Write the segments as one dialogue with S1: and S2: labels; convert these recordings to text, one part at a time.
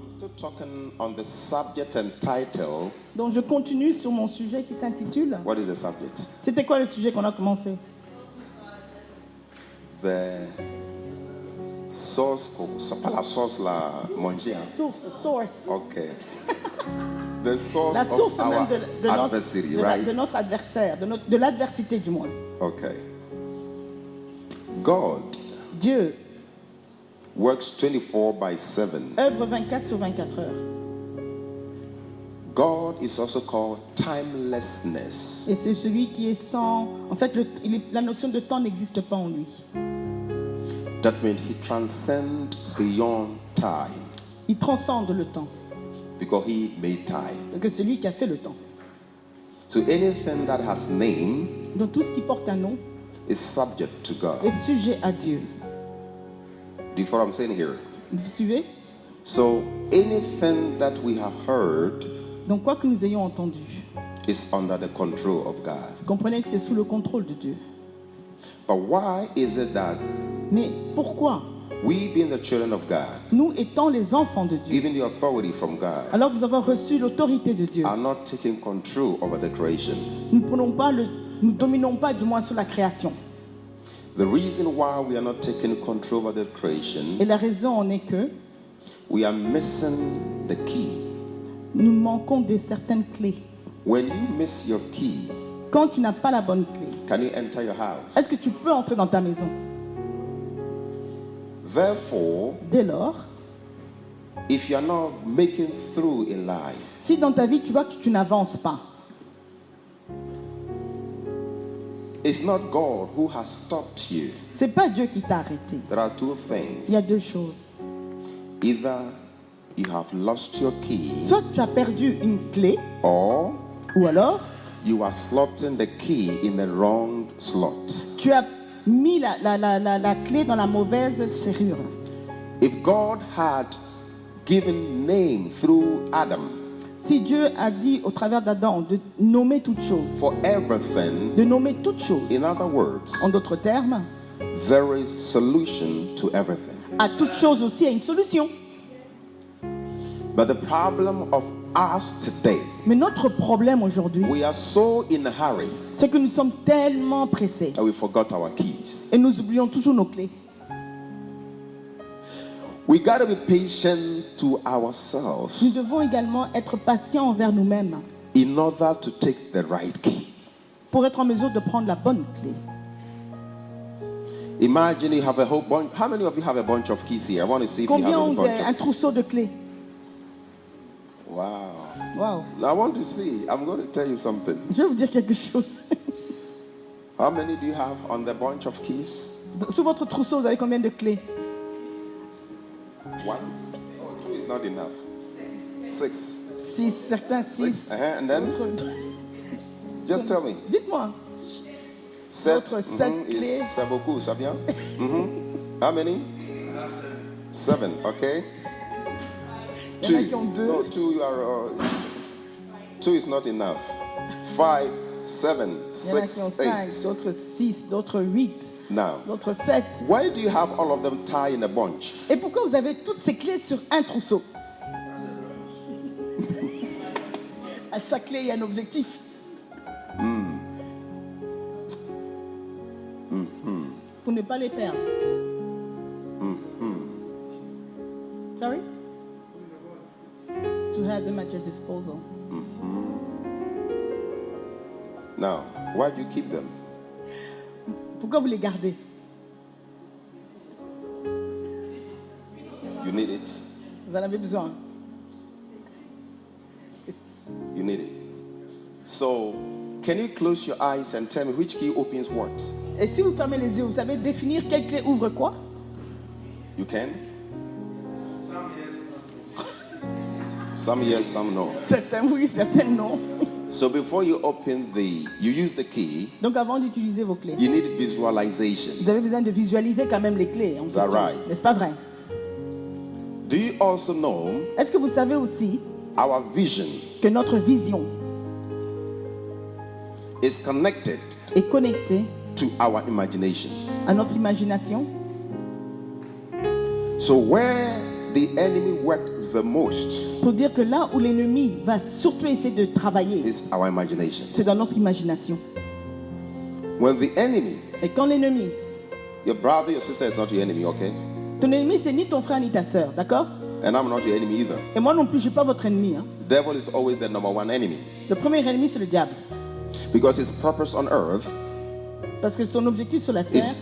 S1: I'm still talking on the subject and title.
S2: Donc je continue sur mon sujet qui s'intitule.
S1: What is the subject?
S2: C'était quoi le sujet qu'on a commencé?
S1: The source, pas la source la manger.
S2: Source.
S1: Okay. The source
S2: La source
S1: of our
S2: même de
S1: adversary, right?
S2: de notre adversaire, de l'adversité du moins.
S1: Okay. God
S2: Dieu
S1: works 24/7.
S2: œuvre 24 sur 24 heures.
S1: God is also called timelessness.
S2: Et c'est celui qui est sans... En fait, la notion de temps n'existe pas en lui.
S1: That means he transcends beyond time
S2: Il transcende le temps.
S1: because he made time.
S2: Parce que c'est lui qui a fait le temps.
S1: So anything that has name
S2: Donc tout ce qui porte un nom
S1: is subject to God.
S2: est sujet à Dieu.
S1: Do you follow what I'm saying here?
S2: Vous suivez?
S1: So anything that we have heard
S2: Donc quoi que nous ayons entendu,
S1: is under the control of God.
S2: vous comprenez que c'est sous le contrôle de Dieu.
S1: But why is it that
S2: Mais pourquoi,
S1: we, being the children of God,
S2: nous étant les enfants de Dieu,
S1: even the authority from God,
S2: alors que nous avons reçu l'autorité de Dieu,
S1: are not taking control over the creation?
S2: nous dominons pas du moins sur la création.
S1: The reason why we are not taking control over the
S2: Et
S1: creation,
S2: la raison en est que
S1: we are missing the key.
S2: nous manquons de certaines clés.
S1: When you miss your key,
S2: Quand tu n'as pas la bonne clé,
S1: can you enter your house?
S2: est-ce que tu peux entrer dans ta maison?
S1: Therefore,
S2: Dès lors,
S1: if you are not making through in life,
S2: si dans ta vie tu vois que tu n'avances pas,
S1: it's not God who has stopped you.
S2: c'est pas Dieu qui t'a arrêté.
S1: There are two
S2: Il y a
S1: things.
S2: deux choses.
S1: Either you have lost your key,
S2: Soit tu as perdu une clé,
S1: or
S2: ou alors
S1: you are slotting the key in the wrong slot.
S2: tu as mis la clé dans la mauvaise serrure.
S1: If God had given name through Adam
S2: Si Dieu a dit au travers d'Adam de nommer toutes choses,
S1: for everything,
S2: de nommer toutes choses,
S1: in other words,
S2: en d'autres termes,
S1: there is solution to everything.
S2: à toute chose aussi il y a une solution.
S1: But the problem of us today,
S2: Mais notre problème aujourd'hui,
S1: we are so in a hurry
S2: c'est que nous sommes tellement pressés
S1: that we forgot our keys.
S2: et nous oublions toujours nos clés.
S1: We got to be patient to ourselves
S2: Nous devons également être patients envers nous-mêmes
S1: in order to take the right key.
S2: pour être en mesure de prendre la bonne clé.
S1: Imagine you have a whole bunch. How many of you have a bunch of keys here? I want to see if you have
S2: Combien
S1: a
S2: ont
S1: bunch
S2: un
S1: of...
S2: trousseau de clés?
S1: Wow.
S2: Waouh!
S1: I want to see. I'm going to tell you something.
S2: Je vais vous dire quelque chose.
S1: How many do you have on the bunch of keys?
S2: Sous votre trousseau, vous avez combien de clés?
S1: One? Oh, two is not enough. Six.
S2: 6, certains 6.
S1: And then, just tell me.
S2: Dites-moi.
S1: Sept.
S2: Votre 7 clés.
S1: C'est beaucoup, ça vient? How many? 7, okay.
S2: Il y en a qui ont 2.
S1: No, 2 you are. 2 is not enough. 5, 7,
S2: Il y en a qui ont
S1: 6,
S2: 5,
S1: 8.
S2: d'autres 6, d'autres 8,
S1: Now,
S2: d'autres 7.
S1: why do you have all of them tied in a bunch?
S2: Et pourquoi vous avez toutes ces clés sur un trousseau? À chaque clé, il y a un objectif. Pour ne pas les perdre. Sorry? To have them at your disposal.
S1: Now, why do you keep them?
S2: Pourquoi vous les gardez?
S1: You need it.
S2: Vous en avez besoin.
S1: You need it. So, can you close your eyes and tell me which key opens what?
S2: Et si vous fermez les yeux, vous savez définir quelle clé ouvre quoi?
S1: You can? Some yes, some no.
S2: Certains oui, certains non.
S1: So before you open you use the key,
S2: Donc avant d'utiliser vos clés,
S1: you need visualization.
S2: vous avez besoin de visualiser quand même les clés. En question.
S1: right?
S2: N'est-ce pas vrai?
S1: Do you also know
S2: Est-ce que vous savez aussi
S1: our vision
S2: que notre vision
S1: is connected
S2: est connectée
S1: to our imagination?
S2: à notre imagination?
S1: So where the enemy worked the most
S2: Pour dire que là où l'ennemi va surtout essayer de travailler,
S1: is our imagination.
S2: c'est dans notre imagination.
S1: When the enemy,
S2: Et quand l'ennemi,
S1: your brother, your sister is not your enemy, okay?
S2: ton ennemi c'est ni ton frère ni ta sœur, d'accord?
S1: And I'm not your enemy either.
S2: Et moi non plus, je ne suis pas votre ennemi. Hein.
S1: The devil is always the number one enemy
S2: Le premier ennemi c'est le diable.
S1: because his purpose on earth
S2: Parce que son objectif sur la terre,
S1: is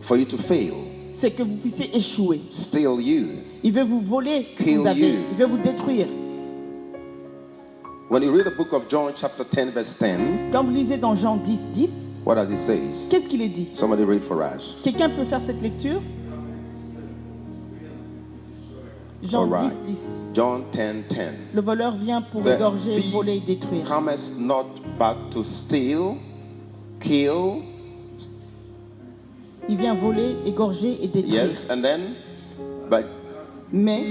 S1: for you to fail,
S2: c'est que vous puissiez échouer.
S1: steal you.
S2: Il veut vous voler ce que
S1: Kill
S2: vous avez.
S1: you.
S2: Il veut vous détruire.
S1: When you read the book of John chapter 10 verse 10,
S2: Quand vous lisez dans Jean 10, 10,
S1: what does it say?
S2: qu'est-ce qu'il est dit?
S1: Somebody read for us.
S2: Quelqu'un peut faire cette lecture? Jean
S1: All right.
S2: 10, 10.
S1: John 10 10.
S2: Le voleur vient pour
S1: The
S2: égorger,
S1: thief
S2: voler et détruire.
S1: cometh not but to steal, kill,
S2: Il vient voler, égorger et détruire.
S1: yes, and then, but
S2: Mais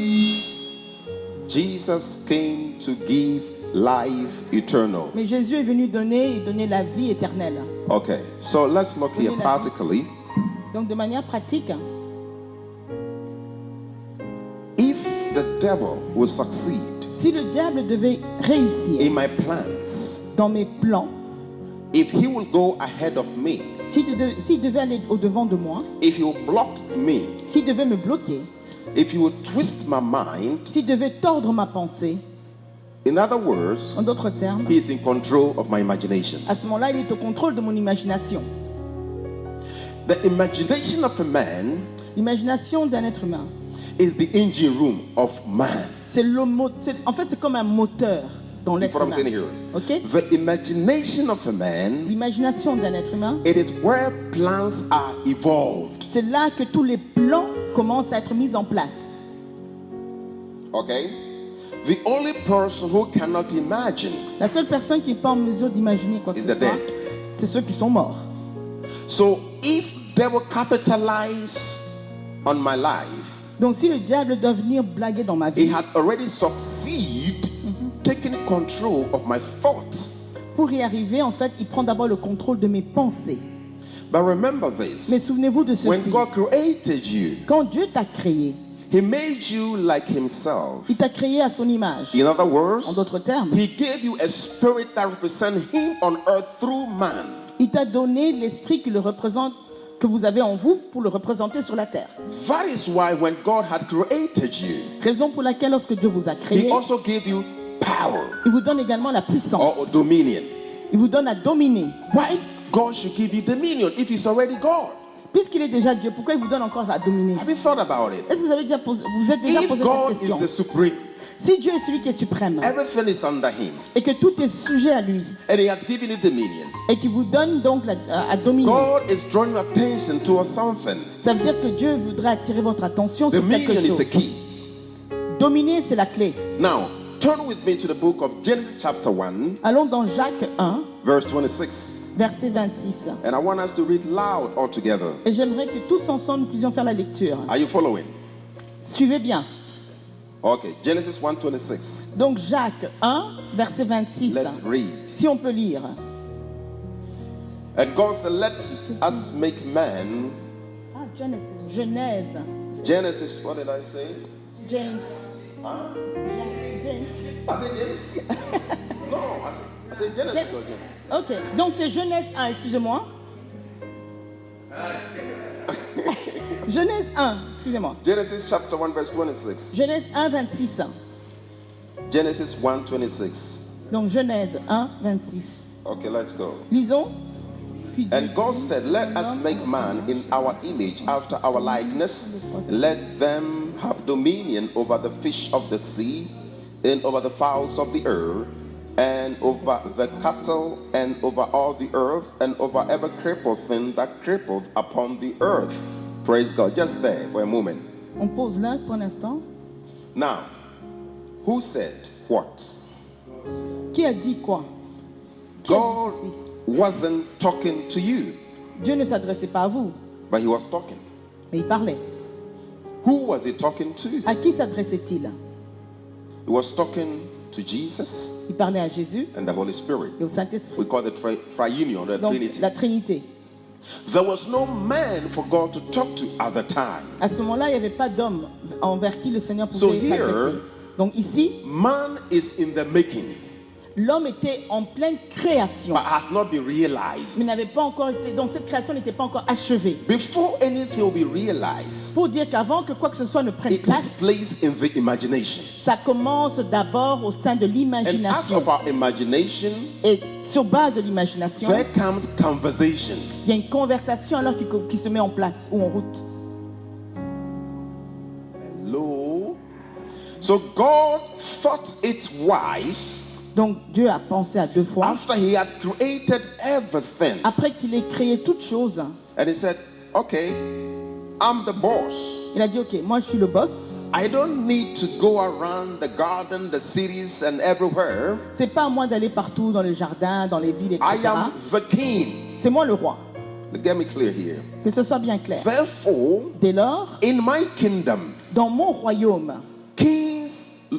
S1: Jesus came to give life eternal.
S2: Jésus est venu donner la vie éternelle.
S1: Okay, so let's look here practically.
S2: Donc de manière pratique,
S1: If the devil will succeed
S2: si le diable devait réussir
S1: in my plans,
S2: dans mes plans,
S1: if he will go ahead of me,
S2: s'il devait aller au-devant de moi,
S1: if he will block me,
S2: s'il devait me bloquer,
S1: if he will twist my mind,
S2: s'il devait tordre ma pensée,
S1: in other words,
S2: en d'autres termes,
S1: he is in control of my imagination.
S2: à ce moment-là, il est au contrôle de mon imagination.
S1: The imagination of a man
S2: L'imagination d'un être humain,
S1: is the engine room of man.
S2: en fait, c'est comme un moteur dans
S1: That's
S2: l'être
S1: what I'm saying
S2: humain.
S1: here.
S2: Ok?
S1: The imagination of a man,
S2: L'imagination d'un être humain,
S1: it is where plans are evolved.
S2: c'est là que tous les plans commencent à être mis en place.
S1: Okay? The only person who cannot imagine
S2: La seule personne qui n'est pas en mesure d'imaginer quoi que
S1: is
S2: ce
S1: the
S2: soit,
S1: dead.
S2: c'est ceux qui sont morts.
S1: So if they will capitalize on my life,
S2: Donc si le diable doit venir blaguer dans ma
S1: he
S2: vie,
S1: had already succeeded taking control of my thoughts.
S2: pour y arriver, en fait, il prend d'abord le contrôle de mes pensées.
S1: But remember this.
S2: Mais souvenez-vous de
S1: When
S2: ceci.
S1: God created you,
S2: Quand Dieu t'a créé,
S1: he made you like himself.
S2: il t'a créé à son image.
S1: In other words,
S2: En d'autres termes,
S1: he gave you a spirit that represents him on earth through man.
S2: il t'a donné l'esprit qui le représente, que vous avez en vous, pour le représenter sur la terre.
S1: That is why when God had created you,
S2: Raison pour laquelle lorsque Dieu vous a
S1: he
S2: créé,
S1: also gave you power
S2: il vous donne également la puissance.
S1: or dominion.
S2: Il vous donne à dominer.
S1: Why God should give you dominion if he's already God?
S2: Puisqu'il est déjà Dieu, pourquoi il vous donne encore à dominer?
S1: Have you thought about it?
S2: Est-ce que vous avez déjà posé, vous êtes déjà
S1: If
S2: posé
S1: God
S2: cette
S1: is
S2: question?
S1: the supreme,
S2: Si Dieu est celui qui est suprême
S1: everything is under him,
S2: et que tout est sujet à lui
S1: and he has given you dominion,
S2: et qui vous donne donc à dominer,
S1: God is drawing your attention towards something.
S2: ça veut dire que Dieu voudrait attirer votre attention sur
S1: Dominion
S2: quelque
S1: is
S2: chose.
S1: the key.
S2: Dominer, c'est la clé.
S1: Now, turn with me to the book of Genesis chapter 1,
S2: Allons dans Jacques 1,
S1: verse 26.
S2: verset 26.
S1: And I want us to read loud all together.
S2: Et j'aimerais que tous ensemble nous puissions faire la lecture.
S1: Are you following?
S2: Suivez bien.
S1: Okay, Genesis 1:26.
S2: Donc Jacques 1, verset 26.
S1: Let's read.
S2: Si on peut lire.
S1: And God said, let us make man.
S2: Ah, Genèse.
S1: Genesis, what did I say?
S2: James.
S1: Huh?
S2: James.
S1: I said Genesis. No, I said Genesis again.
S2: Ok, donc c'est Genèse 1, excusez-moi. Genèse 1, excusez-moi.
S1: Genesis chapter 1, verse 26.
S2: Genèse 1, 26.
S1: Genesis 1:26.
S2: Donc Genèse 1, 26.
S1: Okay, let's go.
S2: Lisons. Puis
S1: And God said, let us make man in our image, after our likeness. Let them have dominion over the fish of the sea, and over the fowls of the earth, and over the cattle, and over all the earth, and over every creeping thing that creepeth upon the earth. Praise God. Just there for a moment.
S2: On pose là pour un instant.
S1: Now, who said what?
S2: Qui a dit quoi? Qui a dit
S1: God
S2: ceci?
S1: wasn't talking to you,
S2: Dieu ne s'adressait pas à vous,
S1: but he was talking.
S2: mais il parlait.
S1: Who was he talking to?
S2: À qui s'adressait-il?
S1: He was talking to Jesus
S2: Il parlait à Jésus
S1: and the Holy Spirit.
S2: et au Saint-Esprit.
S1: We call it triunion, the
S2: Donc
S1: Trinity.
S2: la Trinité.
S1: There was no man for God to talk to at the time.
S2: À ce moment-là, il n'y avait pas d'homme envers qui le Seigneur
S1: So
S2: pouvait
S1: here,
S2: s'adresser. Donc ici,
S1: man is in the making,
S2: l'homme était en pleine création,
S1: but has not been realized.
S2: mais n'avait pas encore été. Donc cette création n'était pas encore achevée.
S1: Before anything will be realized,
S2: Pour dire qu'avant que quoi que ce soit ne prenne
S1: it takes
S2: place,
S1: place in the imagination.
S2: ça commence d'abord au sein de
S1: And out
S2: l'imagination.
S1: of our imagination,
S2: Et sur base de l'imagination,
S1: there comes conversation.
S2: il y a une conversation alors qui se met en place ou en route.
S1: Hello. So God thought it wise,
S2: Donc Dieu a pensé à deux fois.
S1: after he had created everything,
S2: Après qu'il ait créé toutes choses,
S1: and he said, okay, I'm the boss.
S2: il a dit ok, moi je suis le boss.
S1: I don't need to go around the garden, the cities, and everywhere.
S2: C'est pas à moi d'aller partout dans les jardins, dans les villes,
S1: I
S2: etc.
S1: am the king.
S2: C'est moi le roi.
S1: Get me clear here.
S2: Que ce soit bien clair.
S1: Therefore,
S2: Dès lors,
S1: in my kingdom,
S2: dans mon royaume,
S1: kings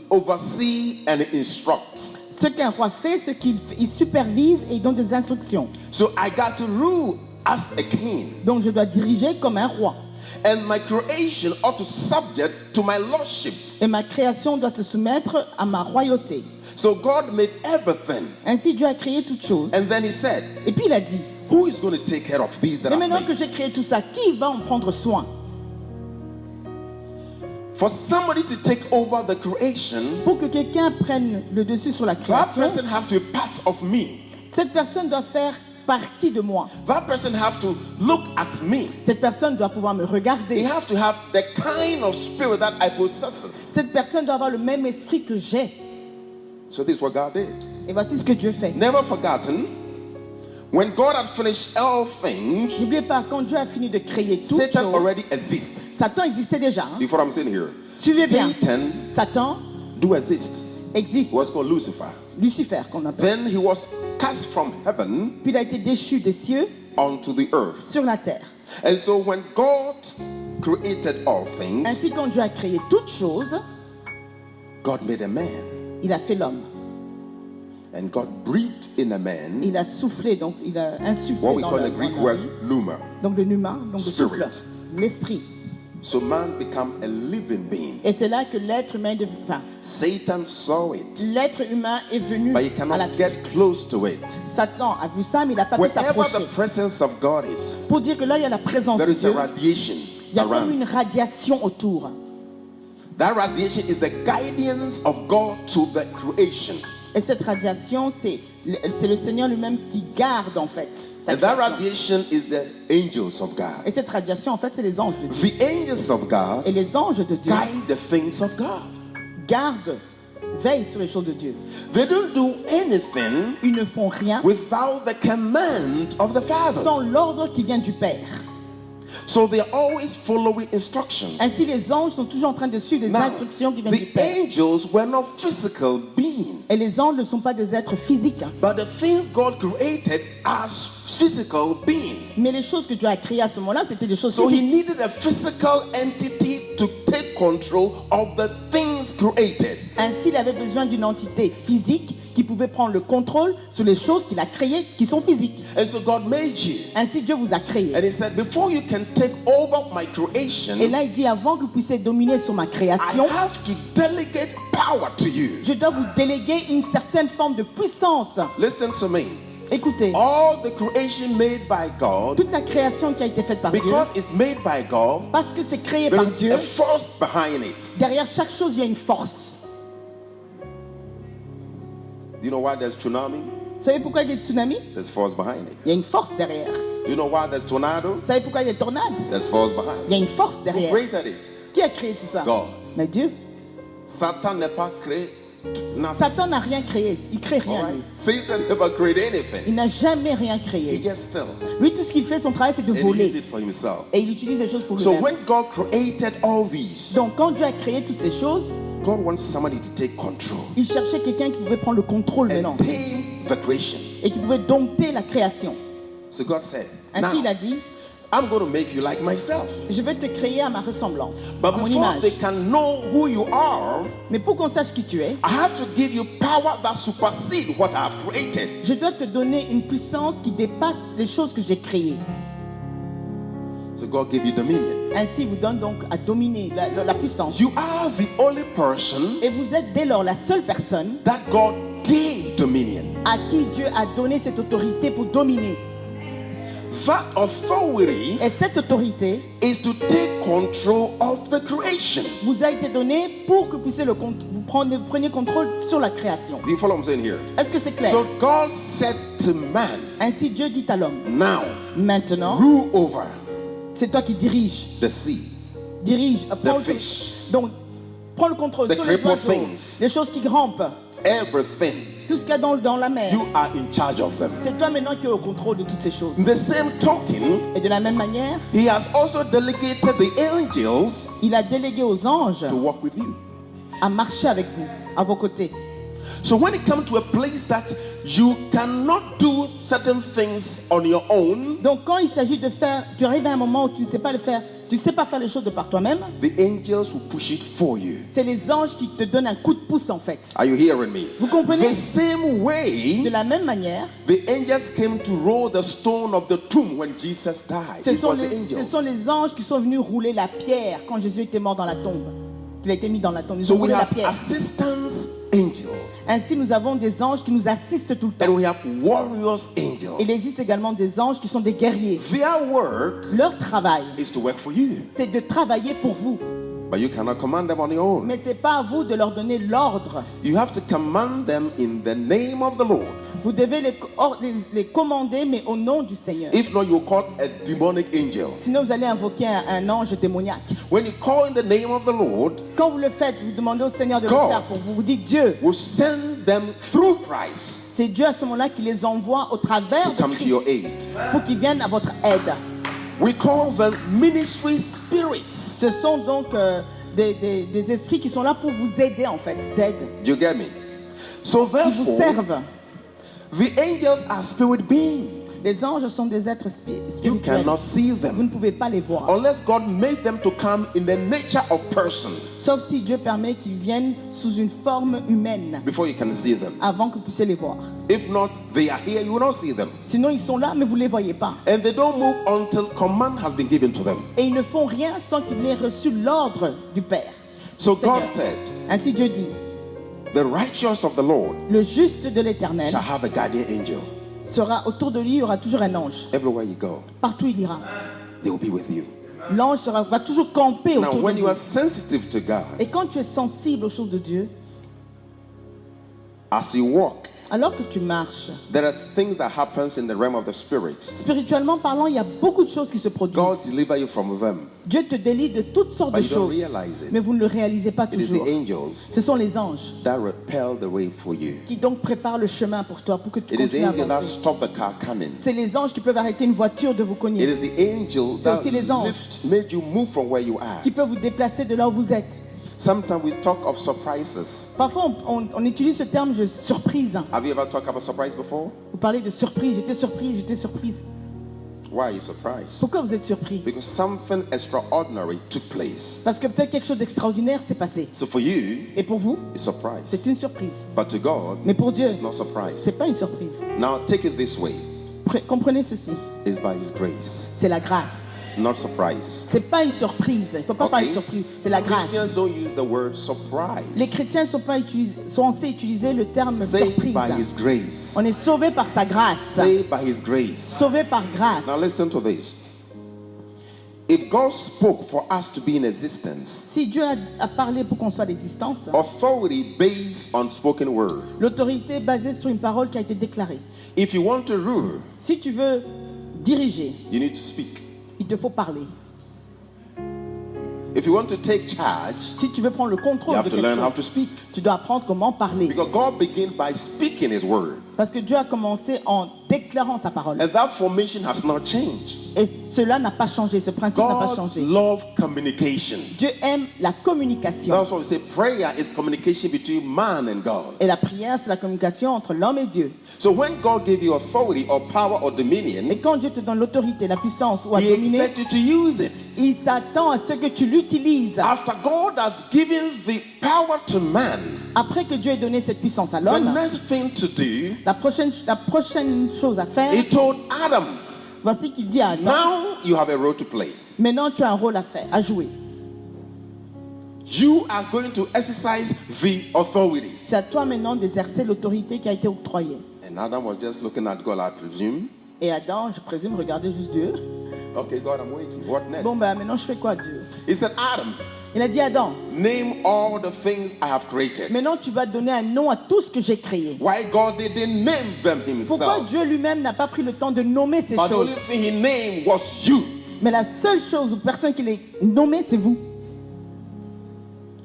S1: oversee and instruct.
S2: ce qu'un roi fait, ce qu'il il supervise et il donne des instructions.
S1: So I got to rule as a king.
S2: Donc je dois diriger comme un roi.
S1: And my creation ought to subject to my lordship.
S2: Et ma création doit se soumettre à ma royauté.
S1: So God made everything.
S2: Ainsi Dieu a créé toutes choses.
S1: And then he said,
S2: Et puis il a dit,
S1: who is going to take care of these that
S2: mais
S1: I've
S2: maintenant que
S1: made?
S2: j'ai créé tout ça, qui va en prendre soin?
S1: For somebody to take over the creation,
S2: Pour que quelqu'un prenne le dessus sur la
S1: that
S2: création,
S1: person have to be part of me.
S2: cette personne doit faire partie de moi.
S1: That person have to look at me.
S2: Cette personne doit pouvoir me
S1: They
S2: regarder.
S1: have to have the kind of spirit that I possess.
S2: Cette personne doit avoir le même esprit que j'ai.
S1: So this is what God did.
S2: Et voici ce que Dieu fait.
S1: Never forgotten, when God had finished all things,
S2: N'oubliez pas, quand Dieu a fini de créer tout,
S1: Satan already exists.
S2: Satan existait déjà. Hein.
S1: Before I'm saying here,
S2: Suivez bien.
S1: Satan
S2: Satan
S1: do exist.
S2: existe.
S1: He was called Lucifer.
S2: Lucifer, qu'on appelle.
S1: Then he was cast from heaven
S2: Puis il a été déchu des cieux
S1: onto the earth.
S2: sur la terre.
S1: And so when God created all things,
S2: Ainsi, quand Dieu a créé toutes choses,
S1: God made a man.
S2: il a fait l'homme.
S1: And God breathed in a man
S2: Il a soufflé, donc il a insufflé
S1: what we
S2: dans
S1: call
S2: le
S1: the Greek
S2: dans
S1: word
S2: la vie.
S1: pneuma.
S2: Donc le pneuma, donc le
S1: Spirit.
S2: souffle, l'esprit.
S1: So man became a living being.
S2: Et c'est là que l'être humain, enfin,
S1: Satan saw it,
S2: l'être humain est venu
S1: but he
S2: à la
S1: cannot
S2: vie.
S1: get close to it.
S2: Satan a vu ça, mais il n'a pas pu
S1: Wherever
S2: s'approcher.
S1: the presence of God is,
S2: Pour dire que là, il y a la présence de
S1: there is a
S2: Dieu.
S1: radiation
S2: Il y a comme
S1: around.
S2: une radiation autour.
S1: That radiation is the guidance of God to the creation.
S2: Et cette radiation, c'est le Seigneur lui-même qui garde en fait sa
S1: And that
S2: création.
S1: radiation is the angels of God.
S2: Et cette radiation, en fait, c'est les anges de Dieu.
S1: The angels of God
S2: Et les anges de Dieu
S1: guide the things of God.
S2: gardent, veillent sur les choses de Dieu.
S1: They don't do anything
S2: Ils ne font rien
S1: without the command of the Father.
S2: sans l'ordre qui vient du Père.
S1: So they're always following instructions.
S2: Ainsi, les anges sont toujours en train de suivre les
S1: Now,
S2: instructions qui viennent du
S1: the
S2: Père.
S1: angels were not physical beings,
S2: Et les anges ne sont pas des êtres physiques, hein.
S1: but the things God created are physical beings.
S2: Mais les choses que Dieu a créées à ce moment-là, c'était des choses
S1: So he
S2: physiques.
S1: needed a physical entity to take control of the things created.
S2: Ainsi, il avait besoin d'une entité physique qui pouvait prendre le contrôle sur les choses qu'il a créées qui sont physiques.
S1: And so God made you.
S2: Ainsi, Dieu vous a créé.
S1: And he said, before you can take over my creation,
S2: Et là, il dit, avant que vous puissiez dominer sur ma
S1: I
S2: création,
S1: have to delegate power to you.
S2: je dois vous déléguer une certaine forme de puissance.
S1: Listen to me.
S2: Écoutez,
S1: All the creation made by God,
S2: toute la création qui a été faite par Dieu,
S1: because it's made by God,
S2: parce que c'est créé
S1: there
S2: par
S1: is
S2: Dieu,
S1: a force behind it.
S2: derrière chaque chose, il y a une force.
S1: Do you know why there's tsunami?
S2: Vous savez pourquoi il y a des tsunamis?
S1: There's force behind it.
S2: Il y a une force derrière.
S1: Do you know why there's tornado?
S2: Vous savez pourquoi il y a des tornades?
S1: There's force behind
S2: Il y
S1: it.
S2: a une force
S1: Who
S2: derrière.
S1: created it?
S2: Qui a créé tout ça?
S1: God.
S2: Mais Dieu.
S1: Satan n'est pas créé nothing.
S2: Satan n'a rien créé. Il crée
S1: All
S2: rien.
S1: right?
S2: Lui.
S1: Satan never created anything.
S2: Il n'a jamais rien
S1: He
S2: créé.
S1: just steals
S2: Lui, tout ce qu'il fait, son travail, c'est de
S1: and he uses
S2: voler.
S1: it for himself.
S2: Et il utilise les choses pour
S1: So
S2: lui-même.
S1: when God created all these,
S2: Donc, quand Dieu a créé toutes ces choses,
S1: God wants somebody to take control
S2: il cherchait quelqu'un qui pouvait prendre le contrôle maintenant
S1: and tame the creation.
S2: et qui pouvait dompter la création.
S1: So God said,
S2: Ainsi, il
S1: now
S2: a dit,
S1: I'm going to make you like myself.
S2: je vais te créer à ma ressemblance,
S1: But
S2: à mon
S1: before
S2: image.
S1: they can know who you are,
S2: Mais pour qu'on sache qui tu es,
S1: I have to give you power that supersedes what I've created.
S2: je dois te donner une puissance qui dépasse les choses que j'ai créées.
S1: So God gave you dominion.
S2: Ainsi vous donne donc à dominer la puissance.
S1: You are the only person
S2: Et vous êtes dès lors la seule personne
S1: that God gave dominion.
S2: à qui Dieu a donné cette autorité pour dominer.
S1: That authority
S2: Et cette autorité
S1: is to take control of the creation.
S2: vous a été donnée pour que vous puissiez vous preniez contrôle sur la création.
S1: Do you follow what I'm saying here?
S2: Est-ce que c'est clair?
S1: So God said to man,
S2: Ainsi Dieu dit à l'homme,
S1: now
S2: maintenant,
S1: rule over
S2: c'est toi qui diriges.
S1: the sea,
S2: Prends
S1: the fish,
S2: donc, prends le contrôle
S1: the
S2: sur les
S1: crippled
S2: oiseaux,
S1: things.
S2: les choses qui grimpent,
S1: everything.
S2: tout ce qu'il y a dans la mer.
S1: You are in charge of them.
S2: C'est toi maintenant qui es au contrôle de toutes ces choses.
S1: In the same token,
S2: Et de la même manière,
S1: he has also delegated the angels
S2: il a délégué aux anges
S1: to walk with you.
S2: à marcher avec vous, à vos côtés.
S1: So when it comes to a place that you cannot do certain things on your own,
S2: Donc quand il s'agit de faire, tu arrives à un moment où tu ne sais pas le faire, tu ne sais pas faire les choses de par toi-même,
S1: the angels will push it for you.
S2: c'est les anges qui te donnent un coup de pouce en fait.
S1: Are you hearing me?
S2: Vous comprenez?
S1: The same
S2: De
S1: way,
S2: la même manière,
S1: the angels came to roll the stone of the tomb when Jesus died.
S2: ce
S1: It
S2: sont
S1: was the angels.
S2: les anges qui sont venus rouler la pierre quand Jésus était mort dans la tombe. Il a été mis dans la tombe. Ils
S1: So
S2: ont
S1: we
S2: roulé la
S1: have
S2: pierre.
S1: assistance angels
S2: Ainsi, nous avons des anges qui nous assistent tout le
S1: and
S2: temps.
S1: we have warriors
S2: Il
S1: angels.
S2: existe également des anges qui sont des guerriers.
S1: Their work
S2: Leur travail,
S1: is to work for you,
S2: c'est de travailler pour vous.
S1: but you cannot command them on your own.
S2: Mais ce n'est pas à vous de leur donner l'ordre.
S1: You have to command them in the name of the Lord.
S2: Vous devez les commander, mais au nom du Seigneur.
S1: If not, you call a demonic angel.
S2: Sinon, vous allez invoquer un ange démoniaque.
S1: When you call in the name of the Lord,
S2: Quand vous le faites, vous demandez au Seigneur de le
S1: God
S2: faire pour vous. Vous dites Dieu.
S1: will send them through Christ
S2: C'est Dieu à ce moment-là qui les envoie au travers
S1: to
S2: de
S1: come to
S2: Christ
S1: your aid.
S2: pour qu'ils viennent à votre aide.
S1: We call them ministry spirits.
S2: Ce sont donc des esprits qui sont là pour vous aider en fait, d'aide.
S1: Do you get me? So
S2: Qui vous
S1: therefore,
S2: servent.
S1: the angels are spirit beings.
S2: Les anges sont des êtres
S1: You
S2: spirituels.
S1: cannot see
S2: Vous
S1: them
S2: ne pouvez pas les voir.
S1: unless God made them to come in the nature of person
S2: Sauf si Dieu permet qu'ils viennent sous une forme humaine
S1: before you can see them.
S2: avant que vous puissiez les voir.
S1: If not, they are here, you will not see them.
S2: Sinon, ils sont là, mais vous ne les voyez pas.
S1: And they don't move until command has been given to them.
S2: Et ils ne font rien sans qu'ils aient reçu l'ordre du Père.
S1: So
S2: Seigneur.
S1: God said,
S2: Ainsi Dieu dit,
S1: the righteous of the Lord
S2: le juste de l'Éternel
S1: shall have a guardian angel.
S2: sera autour de lui, il y aura toujours un ange.
S1: Everywhere you go,
S2: Partout il ira.
S1: they will be with you.
S2: L'ange va toujours camper
S1: Now,
S2: autour
S1: when
S2: de
S1: you
S2: vous.
S1: are sensitive to God,
S2: Et quand tu es sensible aux choses de Dieu,
S1: as you walk,
S2: alors que tu marches,
S1: there are things that happens in the realm of the spirit.
S2: spirituellement parlant, il y a beaucoup de choses qui se produisent.
S1: God deliver you from them,
S2: Dieu te délivre de toutes sortes
S1: but
S2: de
S1: you don't
S2: choses,
S1: realize
S2: mais
S1: it.
S2: vous ne le réalisez pas
S1: It is
S2: toujours.
S1: the angels
S2: Ce sont les anges
S1: that repel the way for you.
S2: qui donc préparent le chemin pour toi, pour que tu
S1: It is the
S2: continues à
S1: angel that
S2: avancer.
S1: stop the car coming.
S2: C'est les anges qui peuvent arrêter une voiture de vous
S1: It
S2: cogner,
S1: is the angel
S2: C'est
S1: that
S2: aussi les anges.
S1: made you move from where you are.
S2: qui peuvent vous déplacer de là où vous êtes.
S1: Sometimes we talk of surprises.
S2: Parfois, on utilise ce terme de surprise.
S1: Have you ever talked about surprise before?
S2: Vous parlez de surprise, j'étais surprise, j'étais surprise.
S1: Why are you surprised?
S2: Pourquoi vous êtes surpris?
S1: Because something extraordinary took place.
S2: Parce que peut-être quelque chose d'extraordinaire s'est passé.
S1: So for you,
S2: Et pour vous,
S1: it's surprise.
S2: c'est une surprise.
S1: But to God,
S2: Mais pour Dieu,
S1: it's not surprise.
S2: c'est pas une surprise.
S1: Now take it this way.
S2: Comprenez ceci,
S1: It's by His grace,
S2: c'est la grâce.
S1: not surprise.
S2: C'est pas une surprise. Il ne faut pas parler de surprise. C'est la grâce.
S1: Christians don't use the word surprise.
S2: Les chrétiens sont censés utiliser le terme
S1: Say
S2: surprise.
S1: by His grace.
S2: On est sauvé par sa grâce.
S1: Say by His grace.
S2: Sauvé par grâce.
S1: Now listen to this. If God spoke for us to be in existence,
S2: Si Dieu a parlé pour qu'on soit l'existence,
S1: authority based on spoken word.
S2: l'autorité est basée sur une parole qui a été déclarée.
S1: If you want to rule,
S2: Si tu veux diriger,
S1: you need to speak.
S2: il te faut parler.
S1: If you want to take charge,
S2: Si tu veux prendre le
S1: you
S2: contrôle de
S1: have to
S2: quelque
S1: learn how
S2: chose,
S1: to speak.
S2: tu dois apprendre comment parler.
S1: Because God began by speaking His word.
S2: Parce que Dieu a commencé en déclarant sa parole.
S1: And that formation has not changed.
S2: Et cela n'a pas changé, ce principe n'a pas
S1: God
S2: changé.
S1: loves communication.
S2: Dieu aime la communication.
S1: That's why we say prayer is communication between man and God.
S2: Et la prière, c'est la communication entre l'homme et Dieu.
S1: So when God gave you authority or power or
S2: Et
S1: dominion,
S2: quand Dieu te donne l'autorité, la puissance ou à
S1: He
S2: dominer,
S1: expects you to use it.
S2: il s'attend à ce que tu l'utilises.
S1: After God has given the power to man,
S2: Après que Dieu ait donné cette puissance à
S1: the
S2: l'homme,
S1: next thing to do,
S2: la prochaine chose à faire,
S1: He told Adam,
S2: voici qu'il dit à Adam,
S1: now you have a role to play.
S2: Maintenant, tu as un rôle à faire, à jouer.
S1: You are going to exercise the authority.
S2: C'est à toi maintenant d'exercer l'autorité qui a été octroyée.
S1: And Adam was just looking at God, I presume.
S2: Et Adam, je présume, regardait juste Dieu.
S1: Okay, God, I'm waiting. What next?
S2: Bon, ben maintenant, je fais quoi, Dieu?
S1: He said, Adam,
S2: Il a dit, Adam,
S1: name all the things I have created.
S2: maintenant, tu vas donner un nom à tout ce que j'ai créé.
S1: Why God didn't name them
S2: Pourquoi
S1: himself?
S2: Dieu lui-même n'a pas pris le temps de nommer ces
S1: But the
S2: choses?
S1: only thing he named was you.
S2: Mais la seule chose ou personne qui les nommé, c'est vous.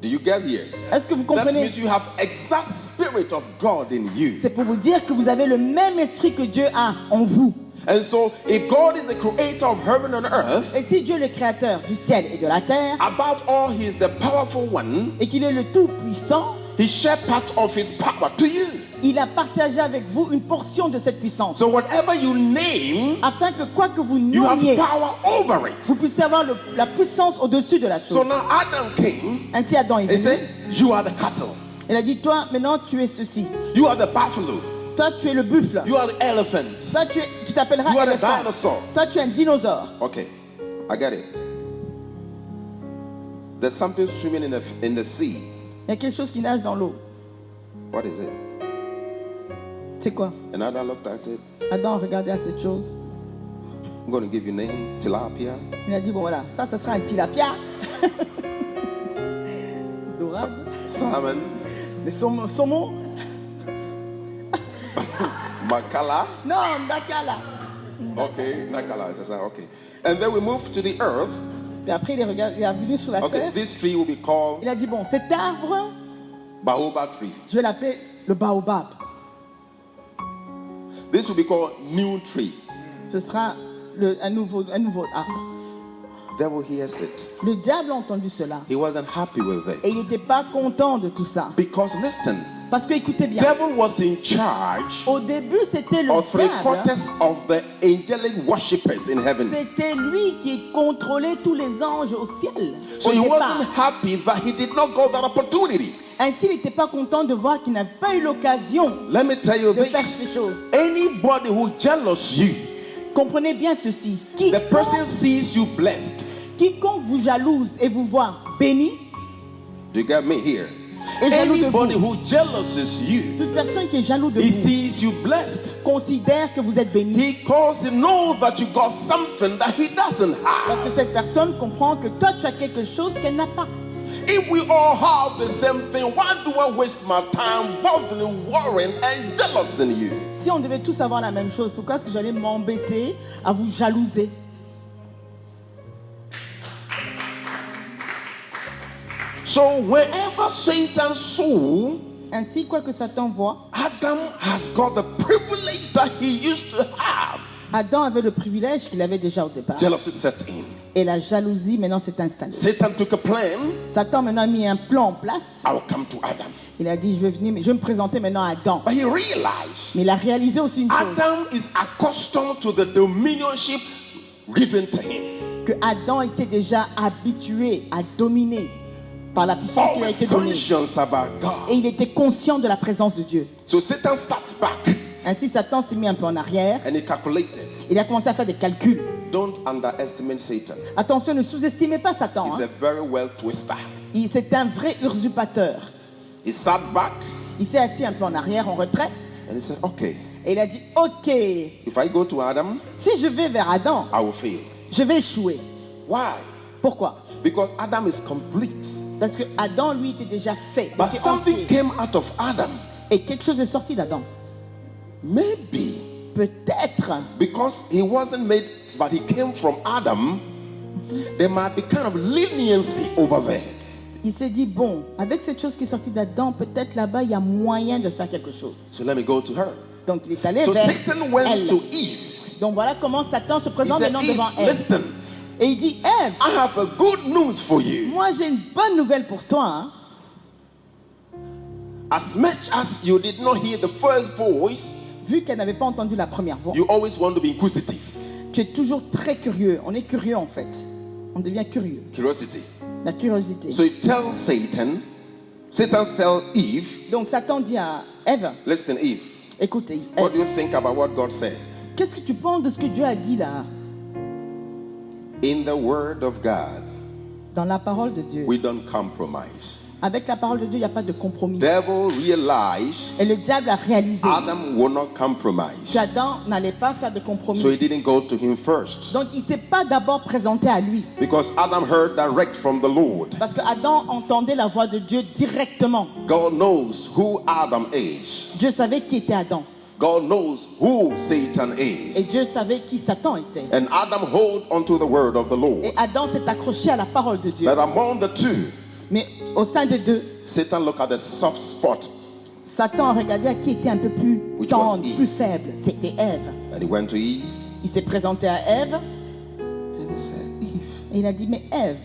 S1: Do you get here?
S2: Est-ce que vous
S1: That
S2: comprenez?
S1: means you have exact spirit of God in you.
S2: C'est pour vous dire que vous avez le même esprit que Dieu a en vous.
S1: And so, if God is the creator of heaven and earth,
S2: Et si Dieu est le créateur du ciel et de la terre,
S1: above all, he is the powerful one.
S2: et qu'il est le tout-puissant,
S1: He shared part of his power to you.
S2: il a partagé avec vous une portion de cette puissance.
S1: So whatever you name,
S2: Afin que quoi que vous
S1: you have
S2: nommiez,
S1: power over it.
S2: vous puissiez avoir la puissance au-dessus de la
S1: So
S2: chose.
S1: now Adam came
S2: Ainsi Adam est
S1: and
S2: venu.
S1: said, you are the cattle.
S2: Il a dit, toi, maintenant, tu es ceci.
S1: You are the buffalo.
S2: Toi, tu es le buffle.
S1: You are the elephant.
S2: Toi, tu t'appelleras
S1: You are the
S2: éléphant.
S1: dinosaur.
S2: Toi, tu es un dinosaure.
S1: Okay, I get it. There's something swimming in the sea.
S2: Il y a quelque chose qui nage dans l'eau.
S1: What is it?
S2: C'est quoi?
S1: And Adam looked at it.
S2: Adam regardait à cette chose.
S1: I'm going to give you a name, tilapia.
S2: Il a dit, bon voilà, ça sera un tilapia. Dorade.
S1: Salmon,
S2: Les saumons.
S1: makala.
S2: Non, Nakala.
S1: Okay, nakala. Okay. And then we move to the earth.
S2: Et après, il est revenu sur la
S1: Okay,
S2: terre.
S1: this tree will be called
S2: Il a dit, bon, cet arbre,
S1: baobab tree.
S2: je vais l'appeler le baobab.
S1: This will be called new tree.
S2: Ce sera un nouveau arbre.
S1: Devil hears it.
S2: Le diable a entendu cela.
S1: He wasn't happy with
S2: Et
S1: it.
S2: il n'était pas content de tout ça.
S1: Because listen,
S2: Parce que, écoutez bien,
S1: devil was in charge
S2: au début, c'était le
S1: of three
S2: diable.
S1: quarters of the angelic worshippers in heaven.
S2: C'était lui qui contrôlait tous les anges au ciel.
S1: So
S2: Au
S1: he
S2: départ.
S1: wasn't happy that he did not get that opportunity.
S2: Ainsi, il n'était pas content de voir qu'il n'avait pas eu l'occasion
S1: Let me tell you
S2: de faire ces
S1: this.
S2: choses.
S1: Anybody who jealous you,
S2: Comprenez bien ceci.
S1: the person sees you blessed.
S2: Quiconque vous jalouse et vous voit béni,
S1: Do you get me here?
S2: est jaloux de
S1: Anybody
S2: vous.
S1: who jealouses you,
S2: Toute personne qui est jaloux de
S1: he
S2: vous
S1: sees you blessed.
S2: considère que vous êtes béni.
S1: He calls to know that you got something that he doesn't
S2: Parce
S1: have.
S2: que cette personne comprend que toi, tu as quelque chose qu'elle n'a pas.
S1: If we all have the same thing, why do I waste my time bothering, worrying, and jealousing you?
S2: Si on devait tous avoir la même chose, pourquoi est-ce que j'allais m'embêter à vous jalouser?
S1: So wherever Satan saw,
S2: Ainsi, quoi que Satan voit,
S1: Adam has got the privilege that he used to have.
S2: Adam avait le privilège qu'il avait déjà au départ.
S1: Jealousy set in.
S2: Et la jalousie maintenant s'est installée.
S1: Satan took a plan.
S2: Satan maintenant a mis un plan en place.
S1: I will come to Adam.
S2: Il a dit, je vais venir, mais je vais me présenter maintenant à Adam.
S1: But he realized
S2: Mais il a réalisé aussi une chose,
S1: Adam is accustomed to the dominionship given to him.
S2: que Adam était déjà habitué à dominer par la puissance qui lui a
S1: Always
S2: été donnée.
S1: conscious about
S2: Et
S1: God.
S2: il était conscient de la présence de Dieu.
S1: So Satan starts back
S2: Ainsi, Satan s'est mis un peu en arrière.
S1: and he calculated.
S2: Il a commencé à faire des calculs.
S1: Don't underestimate Satan.
S2: Attention, ne sous-estimez pas Satan.
S1: He's
S2: Hein.
S1: a very well twister.
S2: C'est un vrai usurpateur.
S1: He sat back
S2: Il s'est assis un peu en arrière, en retrait.
S1: and he said, okay,
S2: Et il a dit, ok,
S1: if I go to Adam,
S2: si je vais vers Adam,
S1: I will fail.
S2: je vais échouer.
S1: Why?
S2: Pourquoi?
S1: Because Adam is complete.
S2: Parce que Adam, lui, était déjà fait. Il
S1: But
S2: était
S1: something
S2: entier.
S1: came out of Adam.
S2: Et quelque chose est sorti d'Adam.
S1: Maybe
S2: Peut-être,
S1: because he wasn't made, but he came from Adam, there might be kind of leniency over there.
S2: il s'est dit, bon, avec cette chose qui est sortie d'Adam, peut-être là-bas, il y a moyen de faire quelque chose.
S1: So let me go to her.
S2: Donc, il est allé
S1: So
S2: vers
S1: Satan went
S2: elle.
S1: to Eve.
S2: Donc, voilà comment Satan se
S1: He
S2: présente
S1: said,
S2: maintenant devant
S1: Eve,
S2: elle.
S1: listen,
S2: Et il dit, Ève,
S1: I have a good news for you.
S2: moi, j'ai une bonne nouvelle pour toi. Hein.
S1: As much as you did not hear the first voice,
S2: Vu qu'elle n'avait pas entendu la première voix,
S1: you always want to be inquisitive.
S2: tu es toujours très curieux. On est curieux, en fait. On devient curieux.
S1: Curiosity.
S2: La curiosité.
S1: So he tells Satan, Satan tells Eve,
S2: Donc, Satan dit à Ève,
S1: listen, Eve,
S2: écoutez,
S1: what
S2: Ève,
S1: do you think about what God said?
S2: qu'est-ce que tu penses de ce que Dieu a dit là?
S1: In the word of God,
S2: Dans la parole de Dieu.
S1: we don't compromise.
S2: Avec la parole de Dieu, il n'y a pas de compromis.
S1: Devil realized
S2: Et le diable a réalisé
S1: Adam will not compromise.
S2: qu'Adam n'allait pas faire de compromis.
S1: So he didn't go to him first.
S2: Donc il ne s'est pas d'abord présenté à lui.
S1: Because Adam heard direct from the Lord.
S2: Parce que Adam entendait la voix de Dieu directement.
S1: God knows who Adam is.
S2: Dieu savait qui était Adam.
S1: God knows who Satan
S2: Et
S1: is.
S2: Dieu savait qui Satan était.
S1: And Adam hold onto the word of the
S2: Et
S1: Lord.
S2: Adam s'est accroché à la parole de Dieu.
S1: But among the two,
S2: Mais au sein des deux,
S1: Satan looked at the soft spot
S2: Satan a regardé à qui était un peu plus
S1: Which
S2: tendre,
S1: was Eve.
S2: plus faible. C'était Ève.
S1: and he went to Eve
S2: Il s'est présenté à Ève
S1: and he said, Eve,
S2: et il a dit, mais Ève,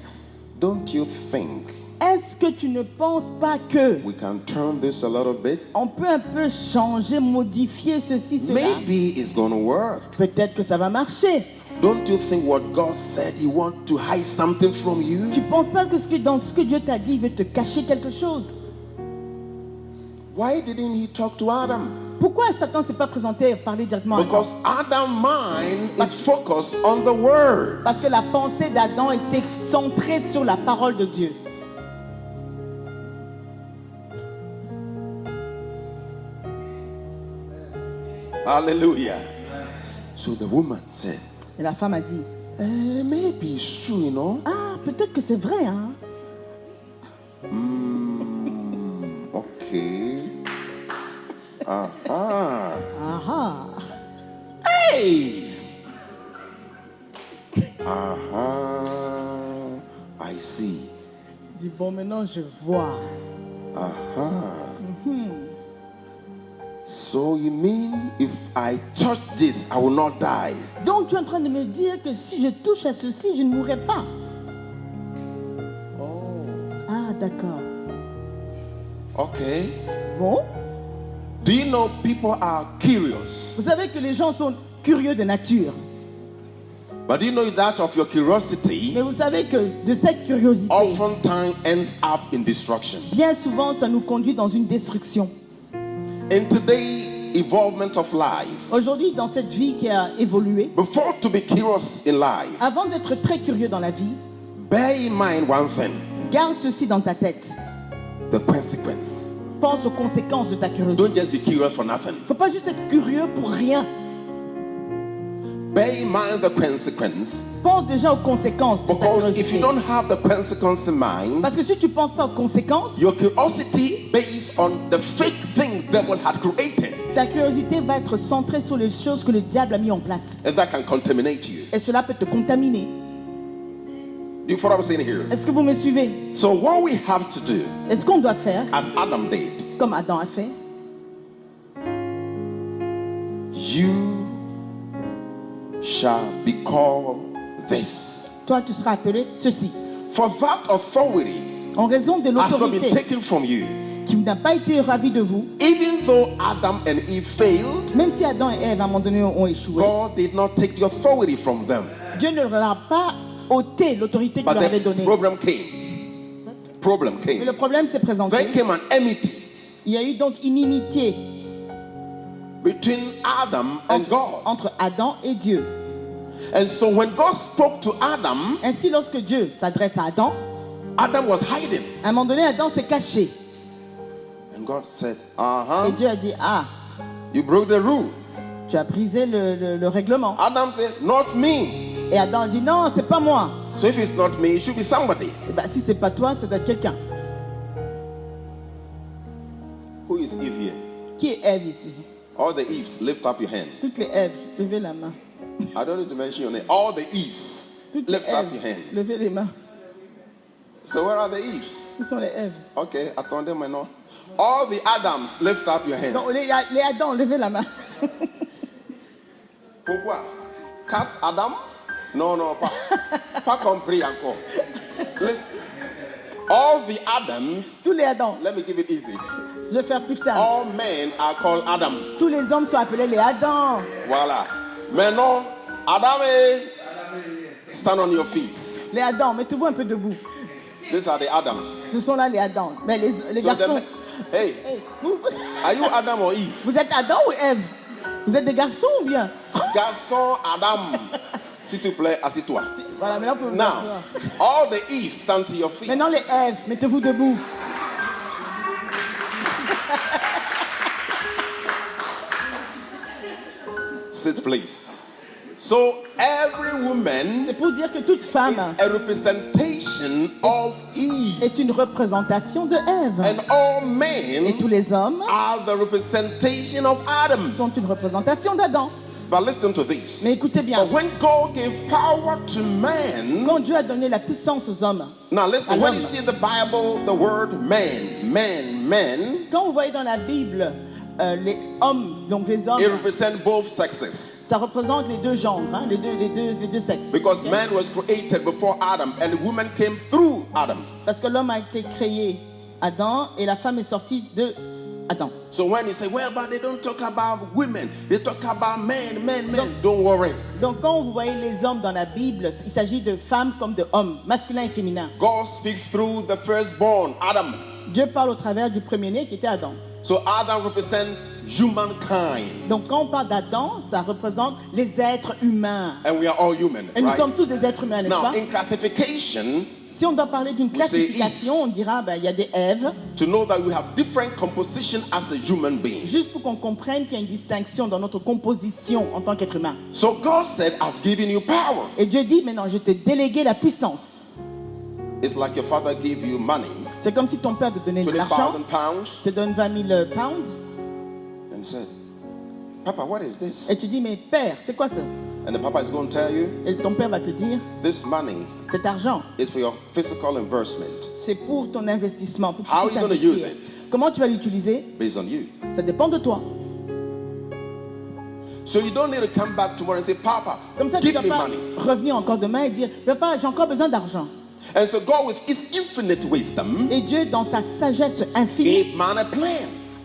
S1: don't you think
S2: est-ce que tu ne penses pas que
S1: we can turn this a little bit?
S2: on peut un peu changer, modifier ceci, cela?
S1: Maybe it's going to work.
S2: Peut-être que ça va marcher.
S1: Don't you think what God said, he wants to hide something from you?
S2: Tu ne penses pas que, dans ce que Dieu t'a dit, il veut te cacher quelque chose?
S1: Why didn't he talk to Adam?
S2: Pourquoi Satan ne s'est pas présenté et parlé directement à Adam?
S1: Because Adam's mind is focused on the word.
S2: Parce que la pensée d'Adam était centrée sur la parole de Dieu.
S1: Hallelujah. So the woman said,
S2: Et la femme a dit,
S1: maybe it's true, you know.
S2: ah, peut-être que c'est vrai, hein?
S1: Okay. Uh-huh.
S2: Ah ah.
S1: Hey. Uh-huh. I see.
S2: Il dit, bon, maintenant je vois.
S1: Uh-huh. So you mean if I touch this, I will not die?
S2: Donc tu es en train de me dire que si je touche à ceci, je ne mourrai pas.
S1: Oh.
S2: Ah, d'accord.
S1: Okay.
S2: Bon,
S1: Do you know people are curious?
S2: vous savez que les gens sont curieux de nature.
S1: But do you know that of your curiosity
S2: Mais vous savez que de cette curiosité,
S1: oftentimes ends up in destruction?
S2: bien souvent, ça nous conduit dans une destruction.
S1: In today's evolvement of life,
S2: Aujourd'hui, dans cette vie qui a évolué,
S1: before to be curious in life,
S2: avant d'être très curieux dans la vie,
S1: bear in mind one thing,
S2: garde ceci dans ta tête.
S1: the consequence.
S2: Pense aux conséquences de ta curiosité.
S1: Don't just be curious for nothing.
S2: Il ne faut pas juste être curieux pour rien.
S1: Bear in mind the consequence,
S2: Pense déjà aux conséquences de ta
S1: because if
S2: curiosité.
S1: you don't have the consequence in mind,
S2: Parce que si tu ne penses pas aux conséquences,
S1: your curiosity based on the fake things devil had created,
S2: ta curiosité va être centrée sur les choses que le diable a mis en place.
S1: and that can contaminate you.
S2: Et cela peut te contaminer.
S1: Do you follow what I'm saying here?
S2: Est-ce que vous me suivez?
S1: So what we have to do,
S2: Est-ce qu'on doit faire
S1: as Adam did,
S2: comme Adam a fait?
S1: you shall be called this.
S2: Toi, tu seras appelé ceci.
S1: For that authority
S2: En raison de
S1: has not been
S2: l'autorité
S1: taken from you.
S2: qui n'a pas été ravie de vous,
S1: Even though Adam and Eve failed,
S2: même si Adam et Ève à un moment donné ont échoué,
S1: God did not take the authority from them.
S2: Dieu ne leur a pas ôté l'autorité qu'il
S1: But
S2: leur avait
S1: the
S2: donnée.
S1: problem came. Problem
S2: Mais
S1: came.
S2: le problème s'est présenté.
S1: There came an enmity
S2: Il y a eu donc inimitié
S1: between Adam and God.
S2: entre Adam et Dieu.
S1: And so when God spoke to Adam,
S2: Ainsi, lorsque Dieu s'adresse à Adam,
S1: Adam was hiding.
S2: à un moment donné, Adam s'est caché.
S1: And God said,
S2: Et
S1: uh-huh,
S2: Dieu a dit, ah,
S1: you broke the rule.
S2: tu as brisé le règlement.
S1: Adam said, not me.
S2: Et Adam a dit, non, c'est pas moi.
S1: So if it's not me, it should be somebody.
S2: Et ben, si c'est pas toi, ça doit être quelqu'un.
S1: Who is Eve here?
S2: Qui est Ève ici?
S1: All the Eves, lift up your hand.
S2: Toutes les Èves, levez la main.
S1: I don't need to mention your name. All the Eves,
S2: Toutes les
S1: lift up your
S2: Èves,
S1: hand.
S2: levez les mains.
S1: So where are the Eves?
S2: Où sont les Èves?
S1: Okay, attendez maintenant. All the Adams, lift up your hands.
S2: Non, les Adam, levez la main.
S1: Pourquoi? 4 Adam? Non, non, pas compris encore. Listen. All the Adams,
S2: Tous les Adam.
S1: let me give it easy.
S2: Je vais faire plus simple.
S1: All men are called Adam.
S2: Tous les hommes sont appelés les Adam.
S1: Voilà. Maintenant, Adam, stand on your feet.
S2: Les Adam, mettez-vous un peu debout.
S1: These are the Adams.
S2: Ce sont là les Adam. Mais les
S1: So
S2: garçons.
S1: hey,
S2: Hey, vous,
S1: are you Adam or Eve?
S2: vous êtes Adam ou Ève? Vous êtes des garçons ou bien?
S1: Garçon Adam. S'il te plaît, assis-toi.
S2: Voilà, maintenant vous pouvez vous
S1: Now,
S2: asseoir.
S1: all the Eves stand to your feet.
S2: Maintenant les Èves, mettez-vous debout.
S1: Sit, please. So every woman
S2: C'est pour dire que toute femme
S1: is a representation of Eve,
S2: est une représentation de Ève.
S1: and all
S2: Et
S1: men
S2: tous les hommes
S1: are the representation of Adam.
S2: sont une représentation d'Adam.
S1: But listen to this.
S2: Mais écoutez bien,
S1: But when God gave power to man,
S2: quand Dieu a donné la puissance aux hommes,
S1: now listen, when you
S2: Adam.
S1: see in the Bible the word man,
S2: quand vous voyez dans la Bible les hommes, donc les hommes,
S1: it represents both sexes.
S2: ça représente les deux genres, hein, les deux sexes.
S1: Because
S2: Ok?
S1: man was created before Adam and the woman came through Adam.
S2: Parce que l'homme a été créé Adam et la femme est sortie de Adam.
S1: So when you say, well, but they don't talk about women, they talk about men. Don't worry.
S2: Donc quand vous voyez les hommes dans la Bible, il s'agit de femmes comme de hommes, masculin et féminin.
S1: God speaks through the firstborn, Adam.
S2: Dieu parle au travers du premier-né qui était Adam.
S1: So Adam represents humankind.
S2: Donc quand on parle d'Adam, ça représente les êtres humains.
S1: And we are all human,
S2: Et nous
S1: right?
S2: sommes tous des êtres humains, n'est-ce
S1: Now,
S2: pas?
S1: in classification,
S2: Si on doit parler d'une classification, on dira il y a des Èves,
S1: to know that we have different composition as a human being.
S2: juste pour qu'on comprenne qu'il y a une distinction dans notre composition en tant qu'être humain.
S1: So God said, I've given you power.
S2: Et Dieu dit, maintenant je t'ai délégué la puissance.
S1: It's like your father gave you money,
S2: C'est comme si ton père te donnait de l'argent,
S1: 20,000 pounds,
S2: te donne 20 000 pounds,
S1: and said, Papa, what is this?
S2: et tu dis, mais père, c'est quoi ça?
S1: And the papa is going to tell you,
S2: Et ton père va te dire,
S1: this money
S2: cet argent,
S1: is for your physical investment
S2: c'est pour ton investissement. Pour que tu
S1: How
S2: puisses
S1: are you gonna use
S2: investir. Comment tu vas l'utiliser?
S1: based on you.
S2: Ça dépend de toi.
S1: So you don't need to come back tomorrow and say, Papa,
S2: Comme ça, tu ne
S1: give
S2: vas
S1: me
S2: pas
S1: money.
S2: revenir encore demain et dire, papa, j'ai encore besoin d'argent.
S1: And so God, with his infinite wisdom,
S2: Et Dieu, dans sa sagesse infinie,
S1: gave man a plan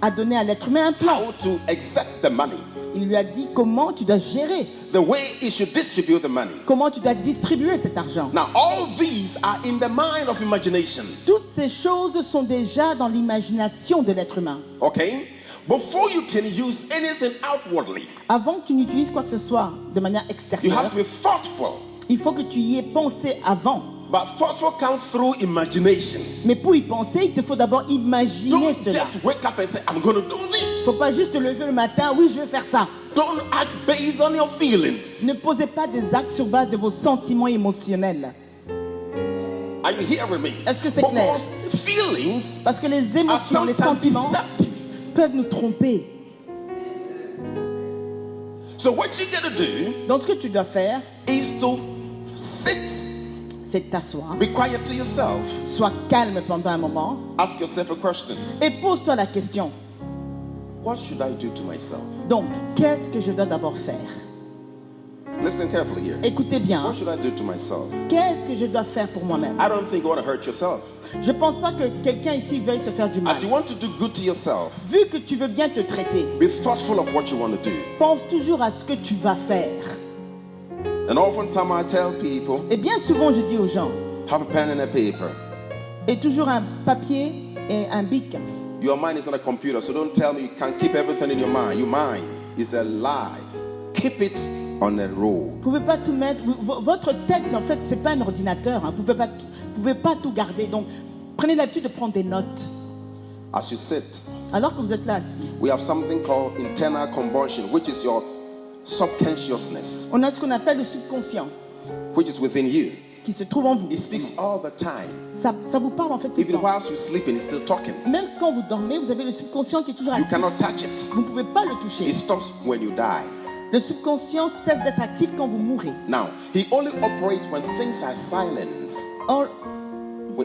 S2: a donné à l'être humain un plan.
S1: how to accept the money,
S2: Il lui a dit comment tu dois gérer,
S1: the way he should distribute the money.
S2: comment tu dois distribuer cet argent.
S1: Now, all these are in the mind of imagination.
S2: Toutes ces choses sont déjà dans l'imagination de l'être humain.
S1: Okay? Before you can use anything outwardly,
S2: Avant que tu n'utilises quoi que ce soit de manière
S1: you
S2: extérieure,
S1: have to be thoughtful.
S2: il faut que tu y aies pensé avant.
S1: But thoughtful comes through imagination.
S2: Mais pour y penser, il te faut d'abord imaginer
S1: Don't
S2: cela.
S1: just wake up and say, I'm going to do
S2: Il ne
S1: this.
S2: faut pas juste te lever le matin, oui, je vais faire ça.
S1: Don't act based on your feelings.
S2: Ne posez pas des actes sur base de vos sentiments émotionnels.
S1: Are you hearing me?
S2: Est-ce que c'est clair?
S1: Because feelings
S2: Parce que les
S1: are
S2: émotions, les
S1: sometimes
S2: sentiments
S1: deceptive.
S2: peuvent nous tromper.
S1: So what you got to do
S2: Donc ce que tu dois faire,
S1: is to sit,
S2: c'est de t'asseoir,
S1: be quiet to yourself,
S2: sois calme pendant un moment
S1: ask yourself a question.
S2: et pose-toi la question.
S1: What should I do to myself?
S2: Donc, qu'est-ce que je dois d'abord faire?
S1: Listen carefully here.
S2: Écoutez bien,
S1: What should I do to myself?
S2: qu'est-ce que je dois faire pour moi-même?
S1: I don't think you want to hurt yourself.
S2: Je ne pense pas que quelqu'un ici veuille se faire du mal.
S1: As you want to do good to yourself,
S2: Vu que tu veux bien te traiter,
S1: be thoughtful of what you want to do.
S2: pense toujours à ce que tu vas faire.
S1: And oftentimes I tell people,
S2: Et bien souvent, je dis aux gens,
S1: have a pen and a paper.
S2: et toujours un papier et un bic.
S1: Your mind is not a computer, so don't tell me you can keep everything in your mind. Your mind is a lie. Keep it on a roll.
S2: Vous ne pouvez pas tout mettre. Votre tête, en fait, c'est pas un ordinateur. Hein. Vous ne pouvez pas tout garder. Donc, prenez l'habitude de prendre des notes.
S1: As you sit,
S2: Alors que vous êtes là assis,
S1: we have something called internal combustion, which is your subconsciousness,
S2: on a ce qu'on appelle le subconscient
S1: which is within you.
S2: qui se trouve en vous.
S1: It speaks all the time.
S2: Ça vous parle en fait tout le
S1: Even
S2: temps.
S1: whilst you're sleeping, it's still talking.
S2: Même quand vous dormez, vous avez le subconscient qui est toujours
S1: You
S2: actif.
S1: cannot touch it.
S2: Vous ne pouvez pas le toucher.
S1: It stops when you die.
S2: Le subconscient cesse d'être actif quand vous mourrez.
S1: Now, he only operates when things are silent.
S2: Or,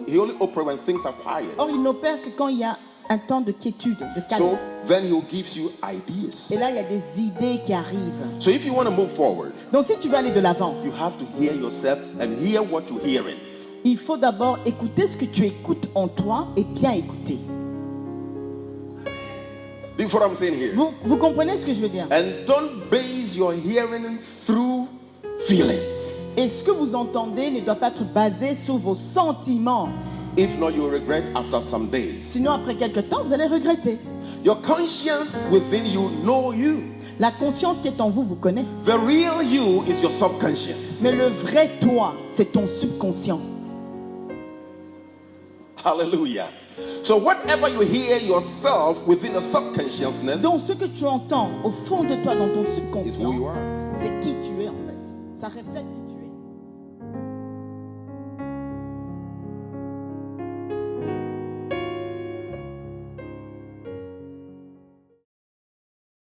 S1: He only operates when things are quiet.
S2: il n'opère que quand il y a un temps de quiétude, de calme.
S1: So then he gives you ideas.
S2: Et là, il y a des idées qui arrivent.
S1: So if you want to move forward,
S2: Donc, si tu veux aller de l'avant,
S1: you have to hear yourself and hear what you're hearing.
S2: il faut d'abord écouter ce que tu écoutes en toi et bien écouter.
S1: Do you know what I'm saying here?
S2: Vous comprenez ce que je veux dire?
S1: And don't base your hearing through feelings.
S2: Et ce que vous entendez ne doit pas être basé sur vos sentiments.
S1: If not, you'll regret after some days.
S2: Sinon, après quelque temps, vous allez regretter.
S1: Your conscience within you know you.
S2: La conscience qui est en vous vous connaît.
S1: The real you is your subconscious.
S2: Mais le vrai toi, c'est ton subconscient.
S1: Hallelujah. So whatever you hear yourself within a subconsciousness
S2: Donc ce que tu entends au fond de toi, dans ton
S1: is who you
S2: subconscient,
S1: are.
S2: c'est qui tu es en fait. Ça reflète qui tu es.